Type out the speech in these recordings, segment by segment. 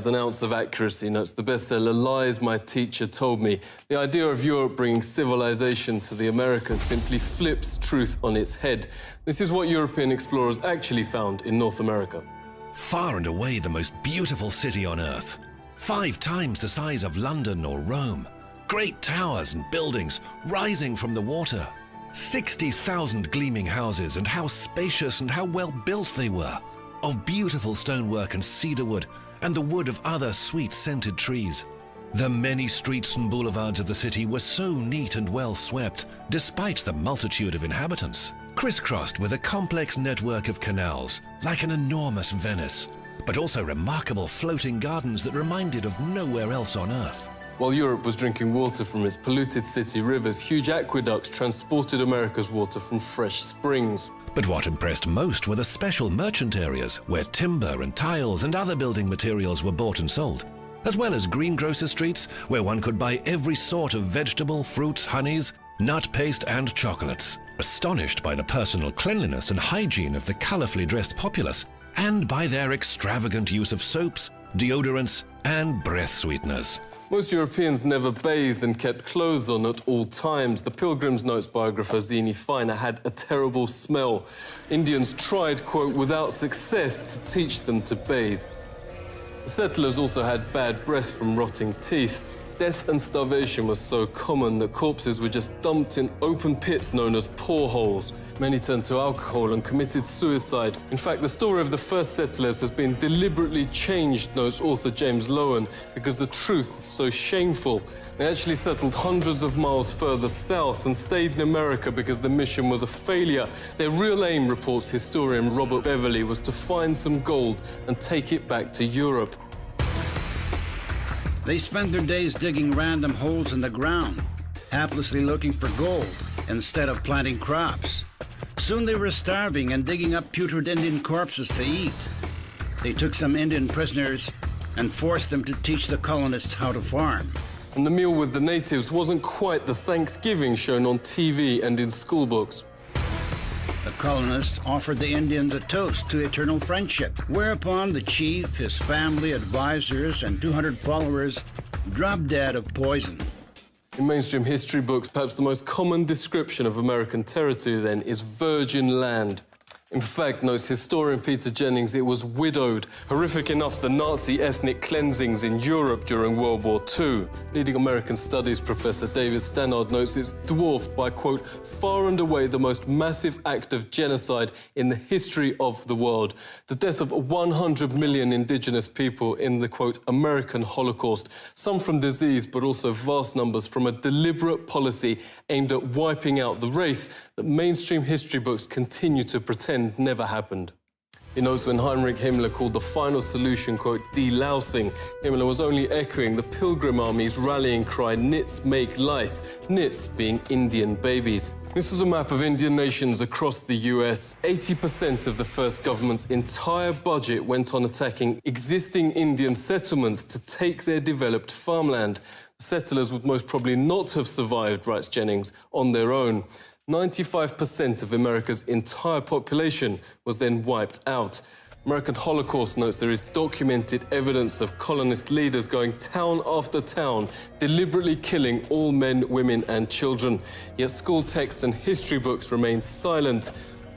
An ounce of accuracy, notes the bestseller Lies My Teacher Told Me. The idea of Europe bringing civilization to the Americas simply flips truth on its head. This is what European explorers actually found in North America. Far and away the most beautiful city on Earth. 5 times the size of London or Rome. Great towers and buildings rising from the water. 60,000 gleaming houses, and how spacious and how well built they were. Of beautiful stonework and cedar wood, and the wood of other sweet-scented trees. The many streets and boulevards of the city were so neat and well swept, despite the multitude of inhabitants, crisscrossed with a complex network of canals, like an enormous Venice, but also remarkable floating gardens that reminded of nowhere else on Earth. While Europe was drinking water from its polluted city rivers, huge aqueducts transported America's water from fresh springs. But what impressed most were the special merchant areas where timber and tiles and other building materials were bought and sold, as well as greengrocer streets where one could buy every sort of vegetable, fruits, honeys, nut paste and chocolates. Astonished by the personal cleanliness and hygiene of the colorfully dressed populace, and by their extravagant use of soaps, deodorants and breath sweeteners. Most Europeans never bathed and kept clothes on at all times. The Pilgrim's Notes biographer Zini Feiner had a terrible smell. Indians tried, quote, without success to teach them to bathe. The settlers also had bad breath from rotting teeth. Death and starvation was so common that corpses were just dumped in open pits known as poreholes. Many turned to alcohol and committed suicide. In fact, the story of the first settlers has been deliberately changed, notes author James Lowen, because the truth is so shameful. They actually settled hundreds of miles further south and stayed in America because the mission was a failure. Their real aim, reports historian Robert Beverly, was to find some gold and take it back to Europe. They spent their days digging random holes in the ground, haplessly looking for gold instead of planting crops. Soon they were starving and digging up putrid Indian corpses to eat. They took some Indian prisoners and forced them to teach the colonists how to farm. And the meal with the natives wasn't quite the Thanksgiving shown on TV and in schoolbooks. The colonists offered the Indians a toast to eternal friendship, whereupon the chief, his family, advisors, and 200 followers dropped dead of poison. In mainstream history books, perhaps the most common description of American territory then is virgin land. In fact, notes historian Peter Jennings, it was widowed. Horrific enough, the Nazi ethnic cleansings in Europe during World War II. Leading American studies professor David Stannard notes it's dwarfed by, quote, far and away the most massive act of genocide in the history of the world. The death of 100 million indigenous people in the, quote, American Holocaust. Some from disease, but also vast numbers from a deliberate policy aimed at wiping out the race that mainstream history books continue to pretend never happened. He knows when Heinrich Himmler called the final solution, quote, delousing, Himmler was only echoing the Pilgrim Army's rallying cry, nits make lice, nits being Indian babies. This was a map of Indian nations across the US. 80% of the first government's entire budget went on attacking existing Indian settlements to take their developed farmland. The settlers would most probably not have survived, writes Jennings, on their own. 95% of America's entire population was then wiped out. American Holocaust notes there is documented evidence of colonist leaders going town after town, deliberately killing all men, women and children. Yet school text and history books remain silent.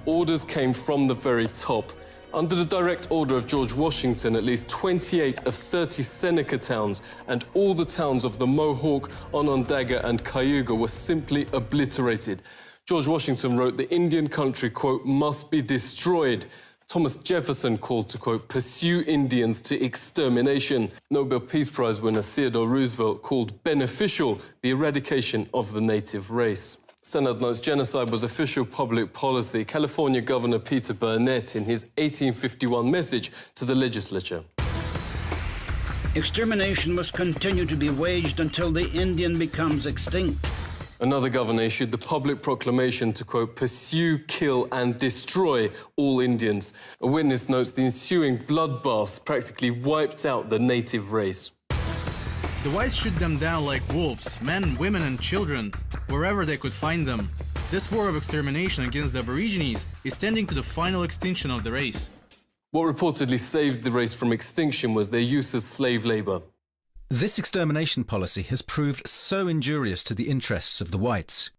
Orders came from the very top. Under the direct order of George Washington, at least 28 of 30 Seneca towns and all the towns of the Mohawk, Onondaga and Cayuga were simply obliterated. George Washington wrote the Indian country, quote, must be destroyed. Thomas Jefferson called to, quote, pursue Indians to extermination. Nobel Peace Prize winner Theodore Roosevelt called beneficial the eradication of the native race. Stannard notes genocide was official public policy. California Governor Peter Burnett in his 1851 message to the legislature. Extermination must continue to be waged until the Indian becomes extinct. Another governor issued the public proclamation to, quote, pursue, kill and destroy all Indians. A witness notes the ensuing bloodbath practically wiped out the native race. The whites shoot them down like wolves, men, women and children, wherever they could find them. This war of extermination against the Aborigines is tending to the final extinction of the race. What reportedly saved the race from extinction was their use as slave labour. This extermination policy has proved so injurious to the interests of the whites.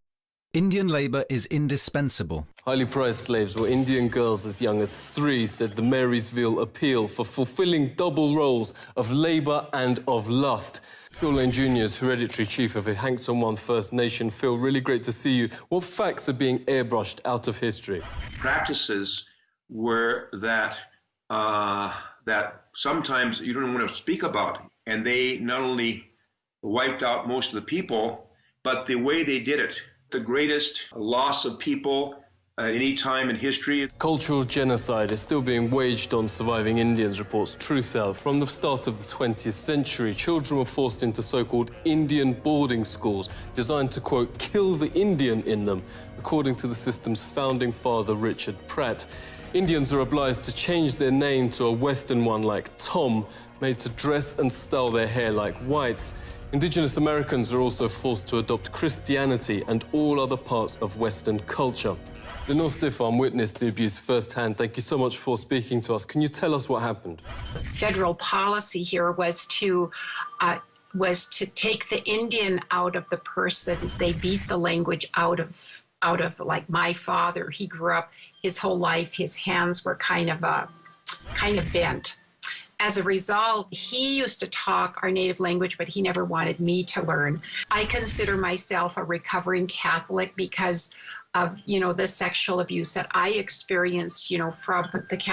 Indian labour is indispensable. Highly prized slaves were Indian girls as young as 3, said the Marysville Appeal, for fulfilling double roles of labour and of lust. Phil Lane Jr. is hereditary chief of the Hankton One First Nation. Phil, really great to see you. What facts are being airbrushed out of history? Practices were that sometimes you don't want to speak about, and they not only wiped out most of the people, but the way they did it. The greatest loss of people any time in history. Cultural genocide is still being waged on surviving Indians, reports Truthout. From the start of the 20th century, children were forced into so-called Indian boarding schools, designed to, quote, kill the Indian in them, according to the system's founding father, Richard Pratt. Indians are obliged to change their name to a Western one like Tom, made to dress and style their hair like whites. Indigenous Americans are also forced to adopt Christianity and all other parts of Western culture. Lenore Stefan witnessed the abuse firsthand. Thank you so much for speaking to us. Can you tell us what happened? Federal policy here was to take the Indian out of the person. They beat the language out of like my father. He grew up his whole life, his hands were kind of bent. As a result, he used to talk our native language, but he never wanted me to learn. I consider myself a recovering Catholic because of, the sexual abuse that I experienced, from the Catholic